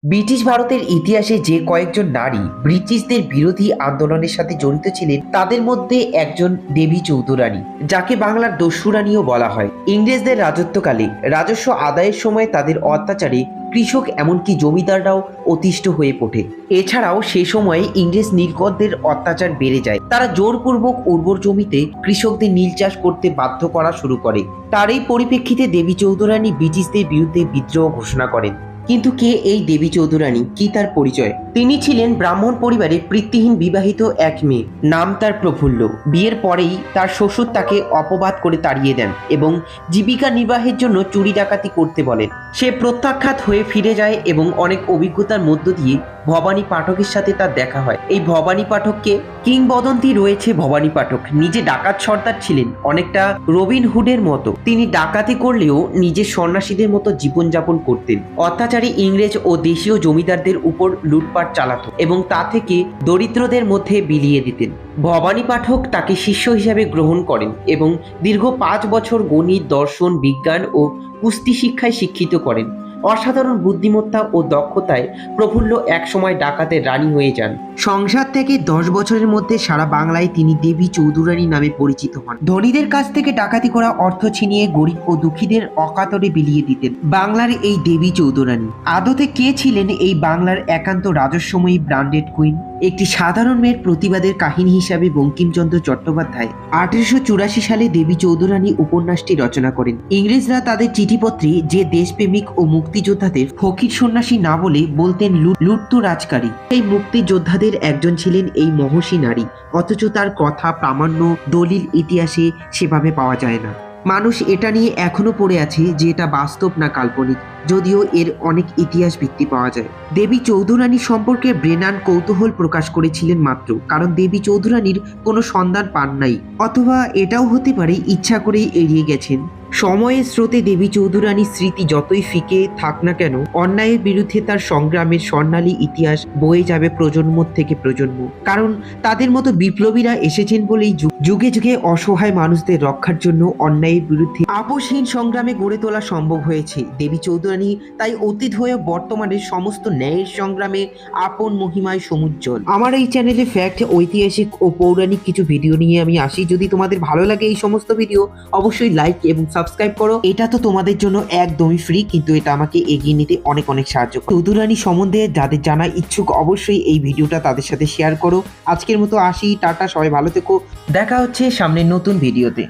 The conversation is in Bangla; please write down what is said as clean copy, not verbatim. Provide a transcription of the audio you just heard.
ব্রিটিশ ভারতের ইতিহাসে যে কয়েকজন নারী ব্রিটিশদের বিরোধী আন্দোলনের সাথে জড়িত ছিলেন তাদের মধ্যে একজন দেবী চৌধুরানী, যাকে বাংলার দস্যু রানীও বলা হয়। ইংরেজদের রাজত্বকালে রাজস্ব আদায়ের সময় তাদের অত্যাচারে কৃষক এমনকি জমিদাররাও অতিষ্ঠ হয়ে ওঠে। এছাড়াও সে সময়ে ইংরেজ নীলকরদের অত্যাচার বেড়ে যায়। তারা জোরপূর্বক উর্বর জমিতে কৃষকদের নীল চাষ করতে বাধ্য করা শুরু করে। তার এই পরিপ্রেক্ষিতে দেবী চৌধুরানী ব্রিটিশদের বিরুদ্ধে বিদ্রোহ ঘোষণা করেন। কিন্তু কে এই দেবী চৌধুরানী, কি তার পরিচয়? তিনি ছিলেন ব্রাহ্মণ পরিবারে বৃত্তিহীন বিবাহিত এক মেয়ে, নাম তার প্রফুল্ল। বিয়ের পরেই তার শ্বশুর তাকে অপবাদ করে তাড়িয়ে দেন এবং জীবিকা নির্বাহের জন্য চুরি ডাকাতি করতে বলেন। সে প্রত্যাখ্যাত হয়ে ফিরে যায় এবং অনেক অভিজ্ঞতার মধ্য দিয়ে ভবানী পাঠকের সাথে তার দেখা হয়। এই ভবানী পাঠককে কিংবদন্তি রয়েছে। ভবানী পাঠক নিজে ডাকাত সর্দার ছিলেন, অনেকটা রবিন হুডের মতো। তিনি ডাকাতি করলেও নিজের সন্ন্যাসীদের মতো জীবনযাপন করতেন। অত্যাচারী ইংরেজ ও দেশীয় জমিদারদের উপর লুটপাট চালাতো এবং তা থেকে দরিদ্রদের মধ্যে বিলিয়ে দিতেন। ভবানী পাঠক তাকে শিষ্য হিসাবে গ্রহণ করেন এবং দীর্ঘ 5 বছর গণিত, দর্শন, বিজ্ঞান ও কুস্তি শিক্ষায় শিক্ষিত করেন। অসাধারণ বুদ্ধিমত্তা ও দক্ষতায় প্রফুল্ল একসময় ডাকাতের রানী হয়ে যান। সংসার থেকে 10 বছরের মধ্যে সারা বাংলায় তিনি দেবী চৌধুরানী নামে পরিচিত হন। ধনীদের কাছ থেকে ডাকাতি করা অর্থ ছিনিয়ে গরিব ও দুঃখীদের অকাতরে বিলিয়ে দিতেন বাংলার এই দেবী চৌধুরানী। আদতে কে ছিলেন এই বাংলার একান্ত রাজস্বময়ী ব্র্যান্ডেড কুইন? একটি সাধারণ মেয়ের প্রতিবাদের কাহিনী হিসাবে বঙ্কিমচন্দ্র চট্টোপাধ্যায় 1884 সালে দেবী চৌধুরানী উপন্যাসটি রচনা করেন। ইংরেজরা তাদের চিঠিপত্রে যে দেশপ্রেমিক ও মুক্তিযোদ্ধাদের ফকির সন্ন্যাসী না বলে বলতেন লুট্তু রাজকারী। এই মুক্তিযোদ্ধাদের একজন ছিলেন এই মহর্ষি নারী, অথচ তার কথা, প্রামাণ্য, দলিল ইতিহাসে সেভাবে পাওয়া যায় না। মানুষ এটা নিয়ে এখনো পড়ে আছে যে এটা বাস্তব না কাল্পনিক, যদিও এর অনেক ইতিহাস ভিত্তি পাওয়া যায়। দেবী চৌধুরানী সম্পর্কে ব্রেনান কৌতূহল প্রকাশ করেছিলেন মাত্র, কারণ দেবী চৌধুরানীর কোনো সন্ধান পান নাই, অথবা এটাও হতে পারে ইচ্ছা করেই এড়িয়ে গেছেন। সময়ের স্রোতে দেবী চৌধুরানীর স্মৃতি যতই ফিকে থাক না কেন, অন্যায়ের বিরুদ্ধে তার সংগ্রামের স্বর্ণালী ইতিহাস বয়ে যাবে প্রজন্ম থেকে প্রজন্ম। কারণ তাদের মতো বিপ্লবীরা এসেছেন বলেই যুগে যুগে অসহায় মানুষদের রক্ষার জন্য অন্যায়ের বিরুদ্ধে আপোষহীন সংগ্রামে গড়ে তোলা সম্ভব হয়েছে। দেবী চৌধুরানী তাই অতীত হয়ে বর্তমানের সমস্ত ন্যায়ের সংগ্রামে আপন মহিমায় সমুজ্জ্বল। আমার এই চ্যানেলে ফ্যাক্ট, ঐতিহাসিক ও পৌরাণিক কিছু ভিডিও নিয়ে আমি আসি। যদি তোমাদের ভালো লাগে এই সমস্ত ভিডিও, অবশ্যই লাইক এবং সাবস্ক্রাইব করো। এটা তো তোমাদের জন্য একদমই ফ্রি, কিন্তু এটা আমাকে এগিয়ে নিতে অনেক অনেক সাহায্য করে। চৌধুরানী সম্বন্ধে যাদের জানা ইচ্ছুক অবশ্যই এই ভিডিওটা তাদের সাথে শেয়ার করো। আজকের মতো আসি, টাটা, সবাই ভালো থেকো। দেখা হচ্ছে সামনের নতুন ভিডিওতে।